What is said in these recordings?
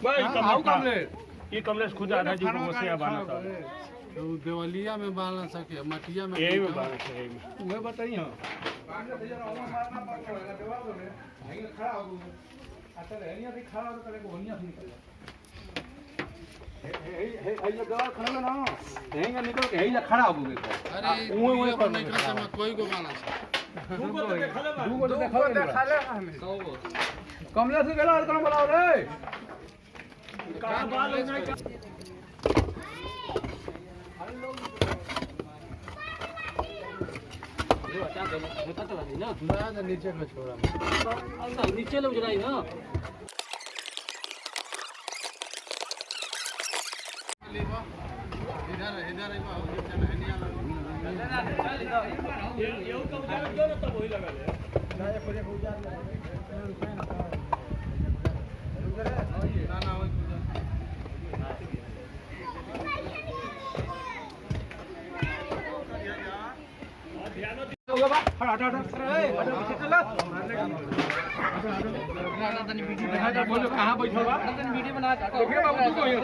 ये कमलेश खुद आधा जी को से बाना था तो देवलिया में बाल सके मटिया में यही में बाना है वो बताइए हां अच्छा रहनिया से खड़ा हो करे होनिया से निकल हे जगह खड़ा ना हेंगा निकल के हे खड़ा हो गए अरे वो पर निकल से मैं कोई को बाना दूगो तो देखा ले हमें कमला से गेला और बनाओ रे का बाल नहीं ना नीचे में छोड़ा नीचे लोग जराई ना इधर इधर हनिया ये कब दो ना तब वही लगा ले ना बोलो कहाँ बैठो बा वीडियो बना देखिए बाबू तू कहीं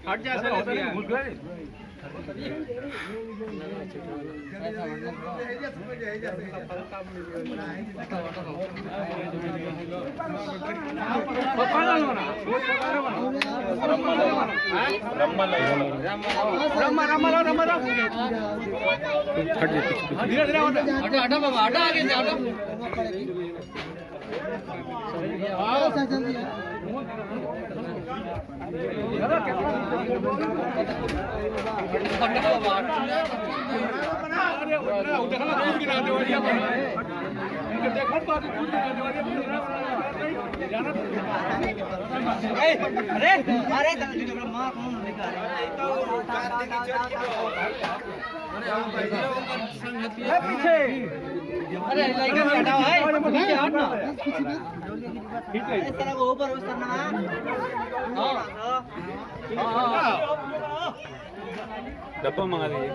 हट जा सर हटा बाबा हटा आगे से अरे अरे पीछे अरे हटाओ है हटना ठीक है इस तरह को ऊपर उस तरह ना हां डब्बा मंगा लीजिए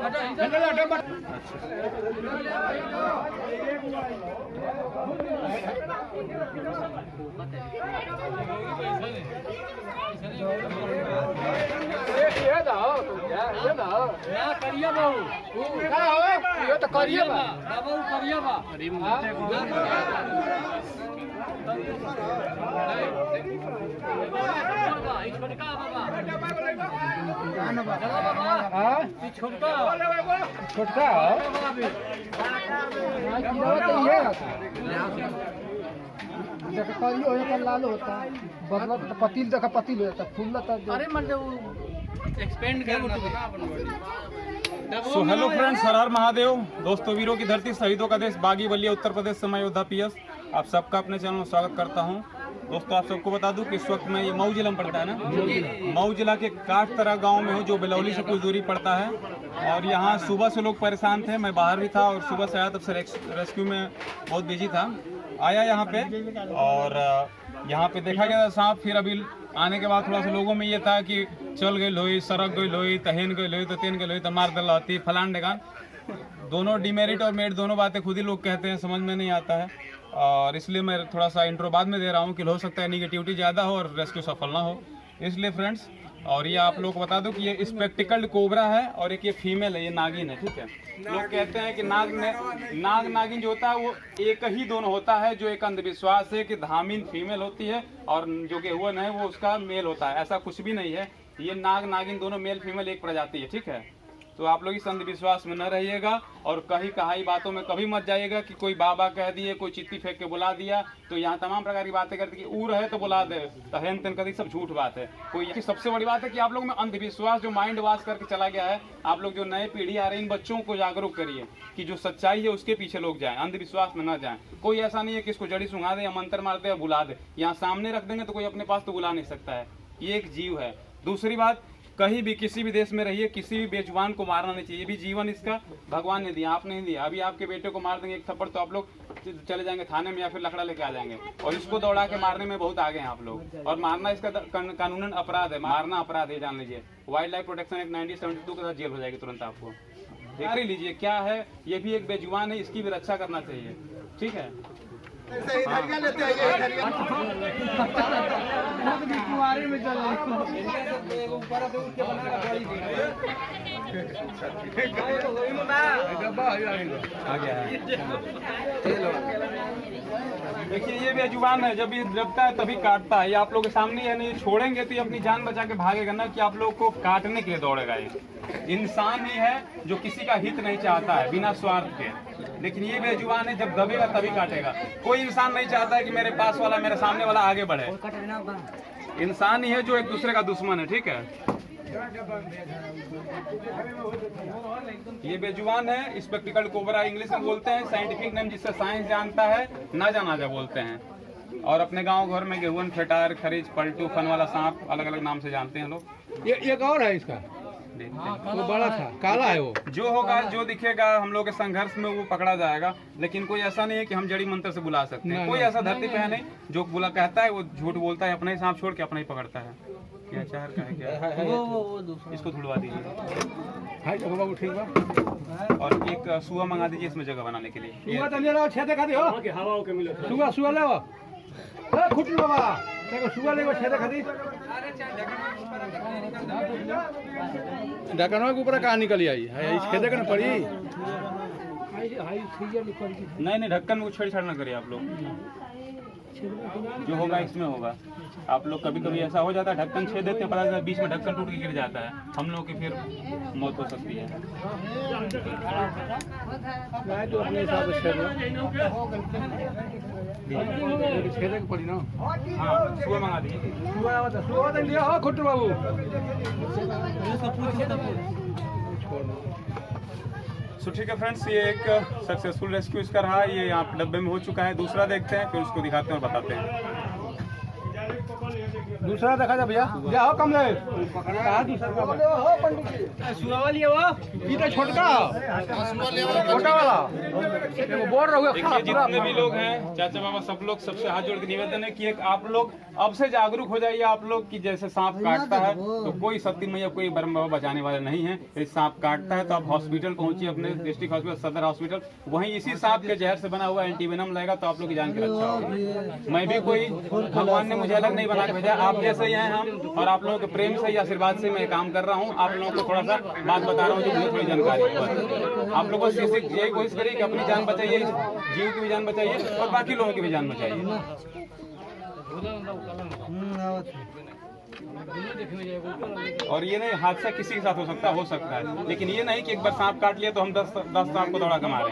करिया बाबू ये तो करिया बा बाबू करिया बा छोटा लाल होता बदला तो पतील देखा पतील हो जाता फूल अरे मतलब एक्सपेंड करना सो हेलो फ्रेंड्स, हर हर महादेव। दोस्तों, वीरों की धरती, शहीदों का देश, बागी बलिया उत्तर प्रदेश से मैं योद्धा पीएस आप सबका अपने चैनल में स्वागत करता हूं। दोस्तों, आप सबको बता दूं कि इस वक्त मैं ये मऊ जिला में पड़ता है ना, मऊ जिला के काठतरा गांव में हूं जो बिलौली से कुछ दूरी पड़ता है। और यहाँ सुबह से लोग परेशान थे, मैं बाहर भी था और सुबह से आया, तब से रेस्क्यू में बहुत बिजी था। आया यहाँ पे और यहाँ पे देखा गया था सांप। फिर अभी आने के बाद थोड़ा सा लोगों में ये था कि चल गई लोई, सड़क गई लोई, तहन गई लोई, तो तेन गई लोई, तो मार दल होती फलान डेगान। दोनों डिमेरिट और मेरिट दोनों बातें खुद ही लोग कहते हैं, समझ में नहीं आता है। और इसलिए मैं थोड़ा सा इंट्रो बाद में दे रहा हूँ कि हो सकता है निगेटिविटी ज़्यादा हो और रेस्क्यू सफल ना हो, इसलिए फ्रेंड्स। और ये आप लोग को बता दो कि ये स्पेक्टिकल्ड कोबरा है और एक ये फीमेल है, ये नागिन है, ठीक है। लोग कहते हैं कि नाग नागिन जो होता है वो एक ही दोनों होता है, जो एक अंधविश्वास है कि धामिन फीमेल होती है और जो गेहुअन है वो उसका मेल होता है। ऐसा कुछ भी नहीं है, ये नाग नागिन दोनों मेल फीमेल एक प्रजाति है, ठीक है। तो आप लोग इस अंधविश्वास में न रहिएगा और कहीं कहाई बातों में कभी मत जाइएगा कि कोई बाबा कह दिए, कोई चिट्ठी फेंक के बुला दिया, तो यहाँ तमाम प्रकार की बातें करते कि ऊर है तो बुला दे, तहन तन कभी सब झूठ बात है। कोई सबसे बड़ी बात है कि आप लोग में अंधविश्वास जो माइंड वॉश करके चला गया है, आप लोग जो नए पीढ़ी आ रही है इन बच्चों को जागरूक करिए कि जो सच्चाई है उसके पीछे लोग जाएं, अंधविश्वास में न जाएं। कोई ऐसा नहीं है कि इसको जड़ी सुंघा दे या मंत्र मार दे या बुला दे, यहाँ सामने रख देंगे तो कोई अपने पास तो बुला नहीं सकता है। ये एक जीव है। दूसरी बात, कहीं भी किसी भी देश में रहिए, किसी भी बेजुबान को मारना नहीं चाहिए। ये भी जीवन इसका भगवान ने दिया, आपने नहीं दिया। अभी आपके बेटे को मार देंगे एक थप्पड़ तो आप लोग चले जाएंगे थाने में या फिर लकड़ा लेके आ जाएंगे। और इसको दौड़ा के मारने में बहुत आगे हैं आप लोग। और मारना इसका कानूनन अपराध है, मारना अपराध है, जान लीजिए। वाइल्ड लाइफ प्रोटेक्शन एक्ट 1972 के साथ जेल हो जाएगी तुरंत आपको। देख ही लीजिए क्या है, ये भी एक बेजुबान है, इसकी भी रक्षा करना चाहिए। ठीक है, देखिए ये बेजुबान है, जब ये जबता है तभी काटता है। ये आप लोग के सामने है, नहीं छोड़ेंगे तो ये अपनी जान बचा के भागेगा ना, कि आप लोग को काटने के लिए दौड़ेगा। ये इंसान ही है जो किसी का हित नहीं चाहता है बिना स्वार्थ के, लेकिन ये बेजुबान है, जब दबेगा तभी काटेगा। कोई इंसान नहीं चाहता है कि मेरे पास वाला, मेरे सामने वाला आगे बढ़े। इंसान ही है जो एक दूसरे का दुश्मन है। ठीक है, ये बेजुबान है, स्पेक्टिकल कोबरा इंग्लिश में बोलते हैं, साइंटिफिक नेम जिससे साइंस जानता है, ना जाना बोलते हैं। और अपने गांव घर में गेहूं, फेटार, खरीज, पलटू, फन वाला सांप, अलग अलग नाम से जानते हैं लोग। ये और है इसका, वो बड़ा था, काला है वो। जो होगा, जो दिखेगा, हम लोग के संघर्ष में वो पकड़ा जाएगा। लेकिन कोई ऐसा नहीं है कि हम जड़ी मंत्र से बुला सकते हैं। कोई ऐसा धरती पे है नहीं जो बुला कहता है वो झूठ बोलता है, अपना ही सांप छोड़ के अपना ही पकड़ता है। क्या चार का है क्या? इसको धुलवा दीजिए। बाबू ठीक बा। और एक सुआ मंगा दीजिए इसमें जगह बनाने के लिए। सुगा ले खुटी बाबा, सुगा ले छेदे खाती। ढक्कनवा के ऊपर कहाँ निकली आई है, छेदे का ना पड़ी। नहीं, ढक्कन में छेड़छाड़ ना करिए आप लोग। जो होगा इसमें होगा। आप लोग कभी कभी ऐसा हो जाता है, ढक्कन छेद देते हैं, पता चलता है बीच में ढक्कन टूट के गिर जाता है, हम लोग की फिर मौत हो सकती है। तो अपने हिसाब से छेदे की पड़ी ना। हाँ, सुबह मंगा दीजिए। सुबह खुट्टू बाबू। सो ठीक है फ्रेंड्स, ये एक सक्सेसफुल रेस्क्यू इसका रहा। ये यहाँ डब्बे में हो चुका है। दूसरा देखते हैं, फिर उसको दिखाते हैं और बताते हैं। दूसरा देखा जा भैया, जाओ कम ले दूसरा छोटका छोटा वाला बोल रहा हूँ। देखिए जितने भी लोग हैं, चाचा बाबा, सब लोग, सबसे हाथ जोड़ के निवेदन है कि एक आप लोग अब से जागरूक हो जाइए। आप लोग की जैसे सांप काटता है तो कोई शक्ति मैया, कोई ब्रह्म बाबा बचाने वाले नहीं है। यदि सांप काटता है तो आप हॉस्पिटल पहुंचिए, अपने डिस्ट्रिक्ट हॉस्पिटल, सदर हॉस्पिटल। वहीं इसी सांप के जहर से बना हुआ एंटीवेनम लगेगा तो आप लोग की जान की रक्षा होगी। मैं भी कोई, भगवान ने मुझे अलग नहीं बना के भेजा, आप जैसे ही हैं हम, और आप लोगों के प्रेम से, आशीर्वाद से मैं काम कर रहा हूँ। आप लोगों को थोड़ा सा बात बता रहा हूँ जो मुझे थोड़ी जानकारी है। आप लोगों को यही कोशिश करिए कि अपनी जान बचाइए, जीव की भी जान बचाइए और बाकी लोगों की भी जान बचाइए। और ये नहीं, हादसा किसी के साथ हो सकता है, लेकिन ये नहीं कि एक बार सांप काट लिया तो हम 10 सांप को दौड़ा के मारे।